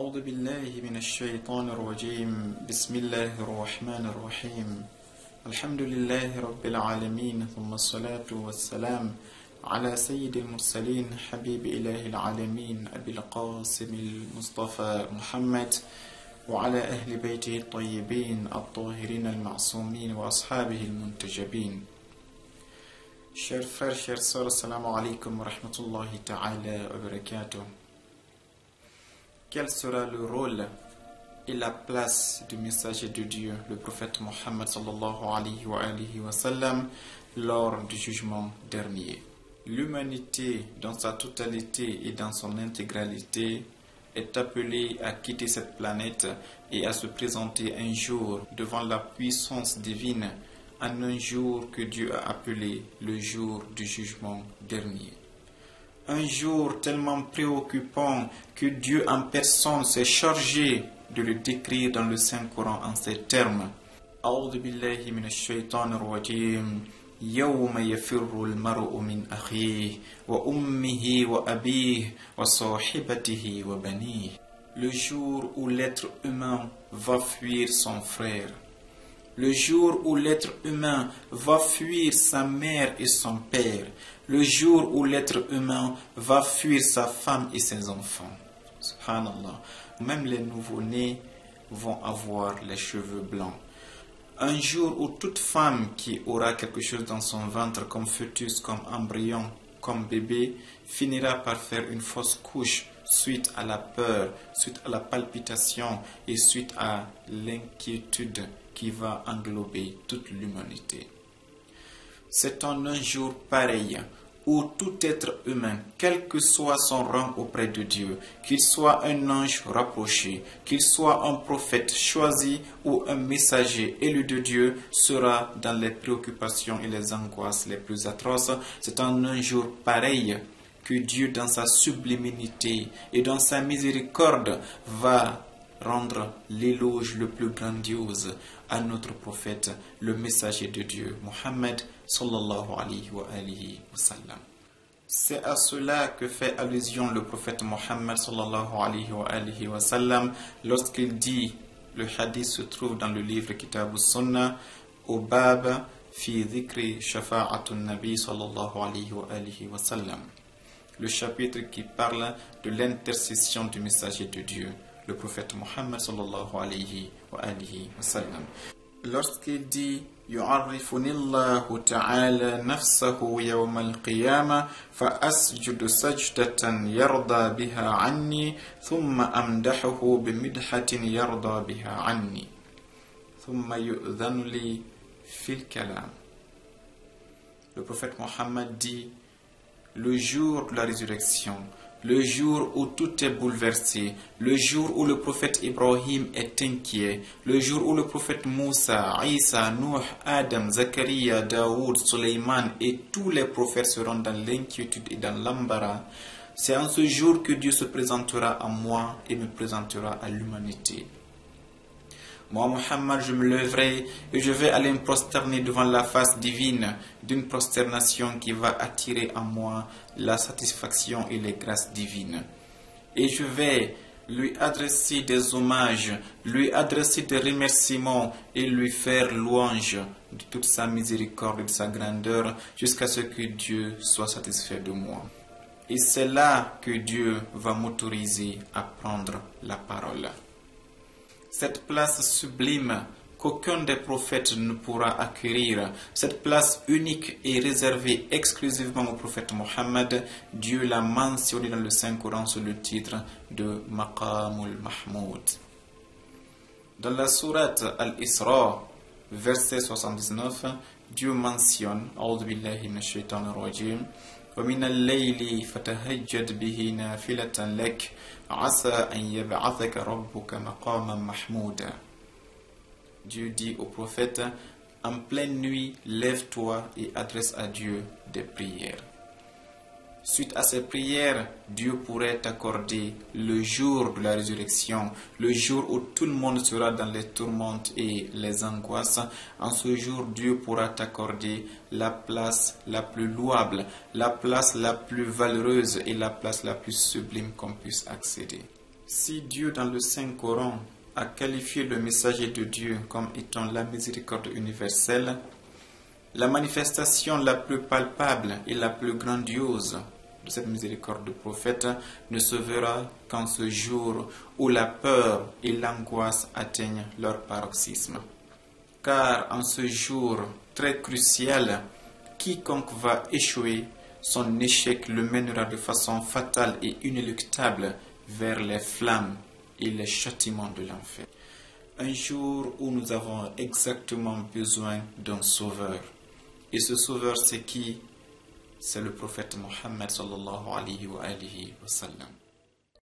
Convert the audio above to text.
أعوذ بالله من الشيطان الرجيم بسم الله الرحمن الرحيم الحمد لله رب العالمين ثم الصلاة والسلام على سيد المرسلين حبيب إله العالمين أبي القاسم المصطفى محمد وعلى أهل بيته الطيبين الطاهرين المعصومين وأصحابه المنتجبين. Chers frères, chers sœurs, assalamu alaikum wa rahmatullahi ta'ala wa barakatuh. Quel sera le rôle et la place du messager de Dieu, le prophète Mohammed sallallahu alayhi wa sallam, lors du jugement dernier? L'humanité dans sa totalité et dans son intégralité est appelée à quitter cette planète et à se présenter un jour devant la puissance divine, en un jour que Dieu a appelé le jour du jugement dernier. Un jour tellement préoccupant que Dieu en personne s'est chargé de le décrire dans le Saint-Coran en ces termes. A'udhu billahi minash shaitanir rajim. Yawma yafirru al-mar'u min akhihi wa ummihi wa abihi wa sahibatihi wa banihi. Le jour où l'être humain va fuir son frère. Le jour où l'être humain va fuir sa mère et son père. Le jour où l'être humain va fuir sa femme et ses enfants. Subhanallah. Même les nouveau-nés vont avoir les cheveux blancs. Un jour où toute femme qui aura quelque chose dans son ventre comme fœtus, comme embryon, comme bébé, finira par faire une fausse couche suite à la peur, suite à la palpitation et suite à l'inquiétude qui va englober toute l'humanité. C'est en un jour pareil où tout être humain, quel que soit son rang auprès de Dieu, qu'il soit un ange rapproché, qu'il soit un prophète choisi ou un messager élu de Dieu, sera dans les préoccupations et les angoisses les plus atroces. C'est en un jour pareil que Dieu, dans sa subliminité et dans sa miséricorde, va rendre l'éloge le plus grandiose à notre prophète, le messager de Dieu, Mohammed sallallahu alayhi wa sallam. C'est à cela que fait allusion le prophète Mohammed sallallahu alayhi wa sallam lorsqu'il dit, le hadith se trouve dans le livre Kitab al-Sunnah, au bab fi dhikri shafa'atun nabi sallallahu alayhi wa sallam. Le chapitre qui parle de l'intercession du messager de Dieu, le prophète Mohammed sallallahu alayhi wa sallam. Lorsqu'il dit يعرفني الله تعالى نفسه يوم القيامة فأسجد سجدة يرضى بها عني ثم أمدحه بمدحة يرضى بها عني ثم يؤذن لي في الكلام. Le prophète Mohammed dit, le jour de la résurrection, le jour où tout est bouleversé, le jour où le prophète Ibrahim est inquiet, le jour où le prophète Moussa, Isa, Nuh, Adam, Zakaria, Daoud, Suleiman et tous les prophètes seront dans l'inquiétude et dans l'embarras, c'est en ce jour que Dieu se présentera à moi et me présentera à l'humanité. Moi, Muhammad, je me lèverai et je vais aller me prosterner devant la face divine d'une prosternation qui va attirer en moi la satisfaction et les grâces divines. Et je vais lui adresser des hommages, lui adresser des remerciements et lui faire louange de toute sa miséricorde et de sa grandeur jusqu'à ce que Dieu soit satisfait de moi. Et c'est là que Dieu va m'autoriser à prendre la parole. Cette place sublime qu'aucun des prophètes ne pourra acquérir, cette place unique et réservée exclusivement au prophète Mohammed, Dieu l'a mentionné dans le Saint-Coran sous le titre de Maqamul Mahmoud. Dans la sourate Al-Isra, verset 79, Dieu mentionne, A'udhu billahi minash shaitanir rajim, وَمِنَ اللَّيْلِ فَتَهَجَّدْ بِهِ نَافِلَةً لَكَ عَسَى أَنْ يَبْعَثَكَ رَبُّكَ مَقَامًا مَحْمُودًا. Dieu dit au prophète, en pleine nuit, lève-toi et adresse à Dieu des prières. Suite à ces prières, Dieu pourrait t'accorder le jour de la résurrection, le jour où tout le monde sera dans les tourmentes et les angoisses. En ce jour, Dieu pourra t'accorder la place la plus louable, la place la plus valeureuse et la place la plus sublime qu'on puisse accéder. Si Dieu dans le Saint-Coran a qualifié le messager de Dieu comme étant la miséricorde universelle, la manifestation la plus palpable et la plus grandiose de cette miséricorde du prophète ne se verra qu'en ce jour où la peur et l'angoisse atteignent leur paroxysme. Car en ce jour très crucial, quiconque va échouer, son échec le mènera de façon fatale et inéluctable vers les flammes et les châtiments de l'enfer. Un jour où nous avons exactement besoin d'un sauveur. Et ce sauveur, c'est qui? C'est le prophète Mohammed sallallahu alayhi wa sallam.